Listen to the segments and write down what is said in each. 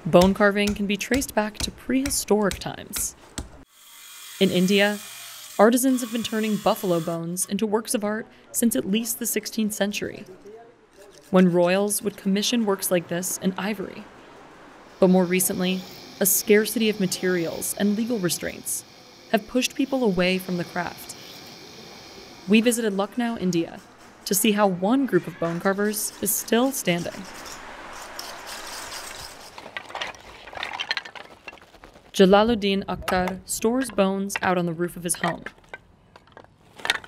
Bone carving can be traced back to prehistoric times. In India, artisans have been turning buffalo bones into works of art since at least the 16th century, when royals would commission works like this in ivory. But more recently, a scarcity of materials and legal restraints have pushed people away from the craft. We visited Lucknow, India, to see how one group of bone carvers is still standing. Jalaluddin Akhtar stores bones out on the roof of his home.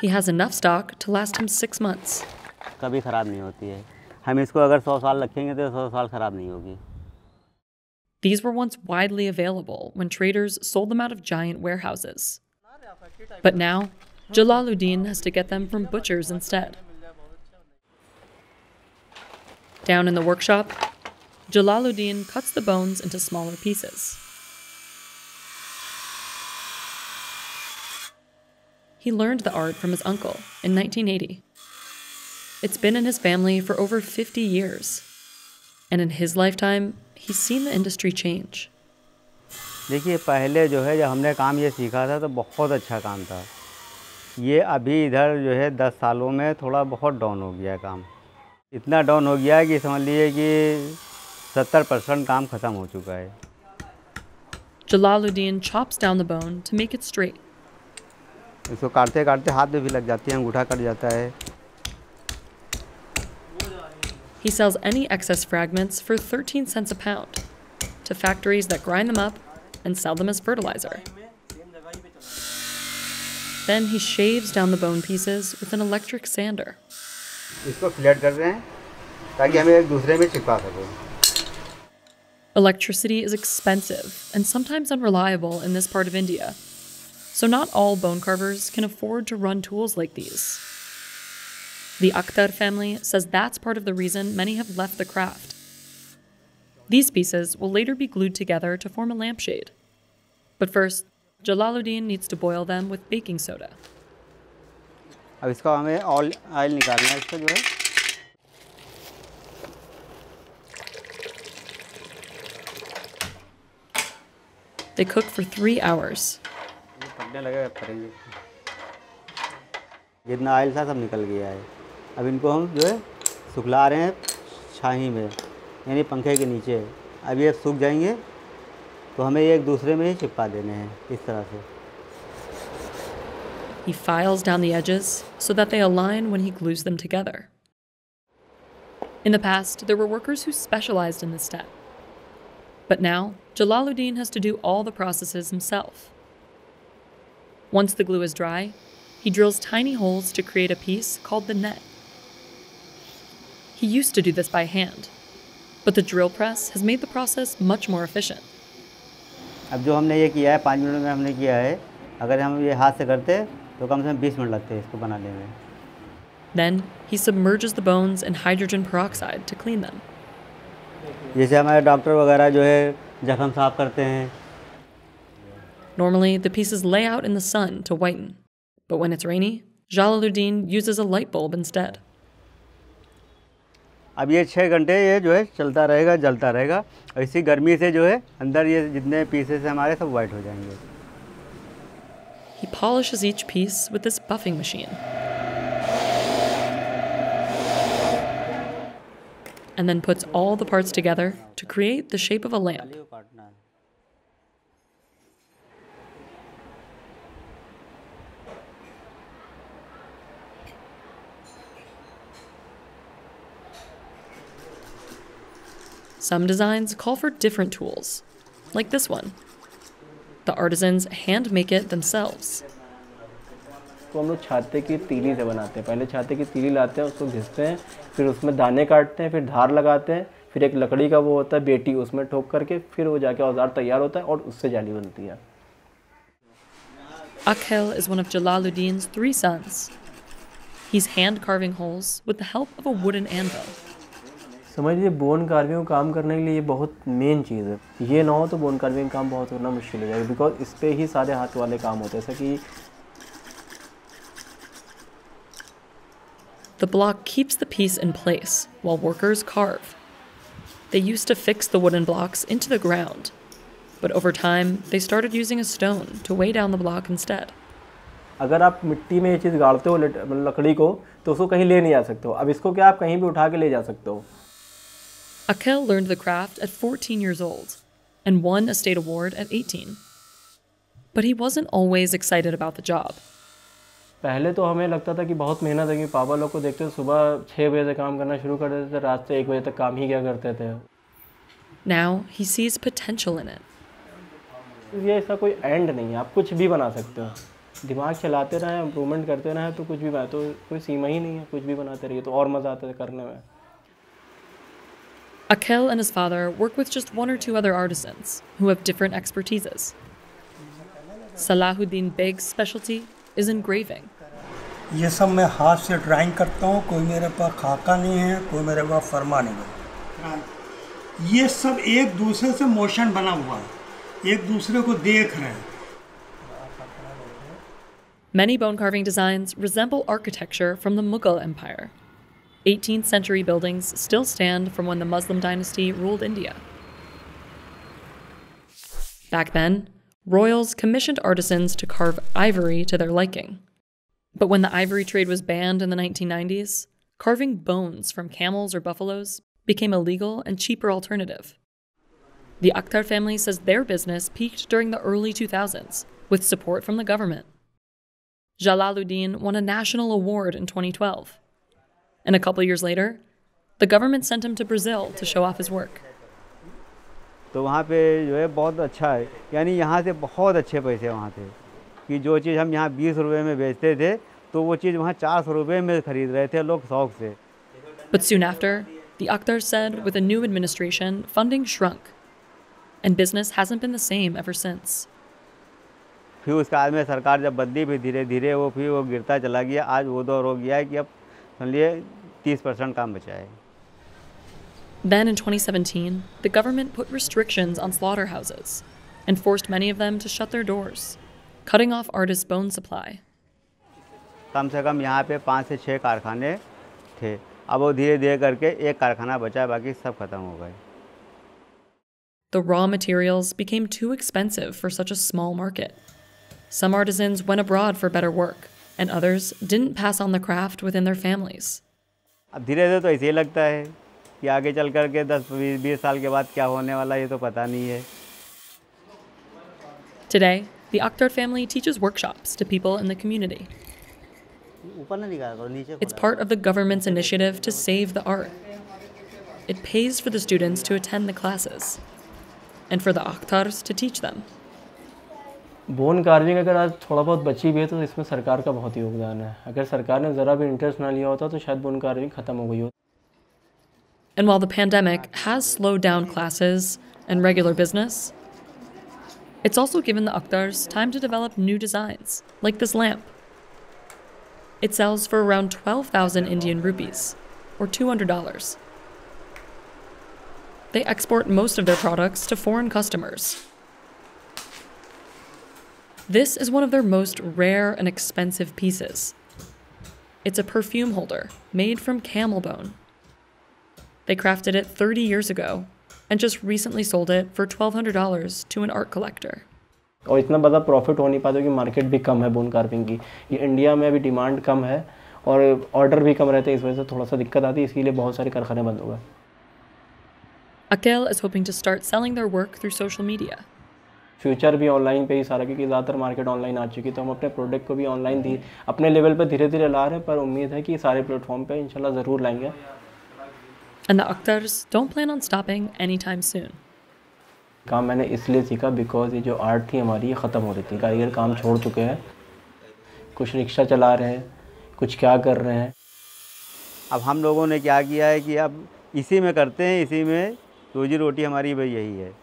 He has enough stock to last him 6 months. कभी खराब नहीं होती है. हम इसको अगर 100 साल रखेंगे तो 100 साल खराब नहीं होगी. These were once widely available when traders sold them out of giant warehouses. But now, Jalaluddin has to get them from butchers instead. Down in the workshop, Jalaluddin cuts the bones into smaller pieces. He learned the art from his uncle in 1980. It's been in his family for over 50 years. And in his lifetime, he's seen the industry change. देखिए पहले जो है जब हमने काम ये सीखा था तो बहुत अच्छा काम था. ये अभी इधर जो है 10 सालों में थोड़ा बहुत डाउन हो गया काम. इतना डाउन हो गया है कि समझ लीजिए कि 70% काम खत्म हो चुका है. Jalaluddin chops down the bone to make it straight. इसको काटते काटते हाथ में भी लग जाती है, अंगूठा कट जाता है. He sells any excess fragments for 13 cents a pound to factories that grind them up and sell them as fertilizer. Then he shaves down the bone pieces with an electric sander. इसको flat कर रहे हैं ताकि हमें एक दूसरे में चिपका सकें. Electricity is expensive and sometimes unreliable in this part of India, so not all bone carvers can afford to run tools like these. The Akhtar family says that's part of the reason many have left the craft. These pieces will later be glued together to form a lampshade. But first, Jalaluddin needs to boil them with baking soda. अब इसका हमें oil निकालना है इसका जो है. They cook for 3 hours. पकने लगेगा करेंगे. जितना ऑयल था सब निकल गया है. अब इनको हम जो है सुखला रहे हैं छाही में, यानी पंखे के नीचे. अब ये सूख जाएंगे तो हमें एक दूसरे में ही चिपका देने हैं इस तरह से. He files down the edges so that they align when he glues them together. In the past, there were workers who specialized in this step. But now, Jalaluddin has to do all the processes himself. Once the glue is dry, he drills tiny holes to create a piece called the net. He used to do this by hand, but the drill press has made the process much more efficient. अब जो हमने ये किया है 5 minute में हमने किया है. अगर हम ये हाथ से करते तो कम से कम 20 मिनट लगते हैं इसको बनाने में. Then he submerges the bones in hydrogen peroxide to clean them. जैसे हमारे डॉक्टर वगैरह जो है जख्म साफ करते हैं. Normally, the pieces lay out in the sun to whiten, but when it's rainy, Jalaluddin uses a light bulb instead. अब ये 6 घंटे ये जो है चलता रहेगा, जलता रहेगा. और इसी गर्मी से जो है अंदर ये जितने पीसेस हैं हमारे सब वाइट हो जाएंगे. He polishes each piece with this buffing machine. And then puts all the parts together to create the shape of a lamp. Some designs call for different tools, like this one. The artisans hand make it themselves. तो हम लोग छाते की तीली से बनाते हैं. पहले छाते की तीली लाते हैं, उसको घिसते हैं, फिर उसमें दाने काटते हैं, फिर धार लगाते हैं, फिर एक लकड़ी का वो होता है बेटी, उसमें ठोक करके फिर वो जाके औजार तैयार होता है और उससे जाली बनती है. Akhel is one of Jalaluddin's 3 sons. He's hand carving holes with the help of a wooden anvil. समझ लीजिए बोन कार्विंग का काम करने के लिए ये बहुत मेन चीज़ है. ये ना हो तो बोन कार्विंग काम बहुत होना मुश्किल हो जाएगा, बिकॉज इस पे ही सारे हाथ वाले काम होते हैं. जैसा कि The block keeps the piece in place while workers carve. They used to fix the wooden blocks into the ground, but over time, they started using a stone to weigh down the block instead. अगर आप मिट्टी में ये चीज़ गाड़ते हो लकड़ी को तो उसको कहीं ले नहीं जा सकते हो। अब इसको क्या आप कहीं भी उठा के ले जा सकते हो। Akhil learned the craft at 14 years old and won a state award at 18. But he wasn't always excited about the job. पहले तो हमें लगता था कि बहुत मेहनत है, कि पापा लोग को देखते सुबह 6 बजे से काम करना शुरू कर देते थे, रात से 1 बजे तक काम ही क्या करते थे। Now he sees potential in it. ये ऐसा कोई एंड नहीं है, आप कुछ भी बना सकते हो, दिमाग चलाते रहें, इम्प्रूवमेंट करते रहें तो कुछ भी बना, तो कोई सीमा ही नहीं है, कुछ भी बनाते रहिए तो और मज़ा आता है करने में। Akhil and his father work with just 1 or 2 other artisans who have different expertises. Salahuddin Beg's specialty is engraving. ये सब मैं हाथ से ड्राइंग करता हूँ, कोई मेरे पास खाका नहीं है, कोई मेरे पास फरमा नहीं है। ये सब एक दूसरे से मोशन बना हुआ है, एक दूसरे को देख रहे हैं। Many bone carving designs resemble architecture from the Mughal Empire. 18th century buildings still stand from when the Muslim dynasty ruled India. Back then, royals commissioned artisans to carve ivory to their liking. But when the ivory trade was banned in the 1990s, carving bones from camels or buffaloes became a legal and cheaper alternative. The Akhtar family says their business peaked during the early 2000s with support from the government. Jalaluddin won a national award in 2012. And a couple years later, the government sent him to Brazil to show off his work. तो वहाँ पे जो है बहुत अच्छा है, यानी यहाँ से बहुत अच्छे पैसे वहाँ थे कि जो चीज़ हम यहाँ 20 रुपये में बेचते थे तो वो चीज़ वहाँ 400 रुपये में खरीद रहे थे लोग शौक से। But soon after, the Akhtars said with a new administration, funding shrunk, and business hasn't been the same ever since. फिर उसके बाद में सरकार जब बदली भी धीरे धीरे फिर वो गिरता चला गया। आज वो दौर हो गया है कि अब समझिए 30% काम बचा है। Then in 2017, the government put restrictions on slaughterhouses and forced many of them to shut their doors, cutting off artists' bone supply. कम से कम यहाँ पे 5 से 6 कारखाने थे, अब वो धीरे धीरे करके एक कारखाना बचा है, बाकी सब खत्म हो गए। The raw materials became too expensive for such a small market. Some artisans went abroad for better work, and others didn't pass on the craft within their families. अब धीरे धीरे तो ऐसे ही लगता है कि आगे चल कर के 10-20 साल के बाद क्या होने वाला ये तो पता नहीं है। Today, the Akhtar family teaches workshops to people in the community. It's part of the government's initiative to save the art. It pays for the students to attend the classes, and for the Akhtars to teach them. Bone carving अगर आज थोड़ा बहुत बची भी है तो इसमें सरकार का बहुत योगदान है। अगर सरकार ने ज़रा भी इंटरेस्ट ना लिया होता तो शायद बोन कार्विंग ख़त्म हो गई होती। And while the pandemic has slowed down classes and regular business, it's also given the Akhtars time to develop new designs, like this lamp. It sells for around 12,000 Indian rupees, or $200. They export most of their products to foreign customers. This is one of their most rare and expensive pieces. It's a perfume holder made from camel bone. They crafted it 30 years ago and just recently sold it for $1,200 to an art collector. और इतना बड़ा profit हो नहीं पाता कि market भी कम है bone carving की। ये इंडिया में अभी डिमांड कम है और ऑर्डर भी कम रहते हैं, इस वजह से थोड़ा सा दिक्कत आती है, इसीलिए बहुत सारे कारखाने बंद हो गए। Akhil is hoping to start selling their work through social media. Future भी ऑनलाइन पे ही सारा, क्योंकि ज़्यादातर मार्केट ऑनलाइन आ चुकी है, तो हम अपने प्रोडक्ट को भी ऑनलाइन अपने लेवल पे धीरे धीरे ला रहे हैं, पर उम्मीद है कि सारे प्लेटफॉर्म पे इंशाल्लाह ज़रूर लाएंगे। And the Akhtars don't plan on stopping anytime soon. काम मैंने इसलिए सीखा बिकॉज ये जो आर्ट थी हमारी ये ख़त्म हो रही थी। कारीगर काम छोड़ चुके हैं, कुछ रिक्शा चला रहे हैं, कुछ क्या कर रहे हैं। अब हम लोगों ने क्या किया है कि अब इसी में करते हैं, इसी में रोजी रोटी हमारी भाई यही है।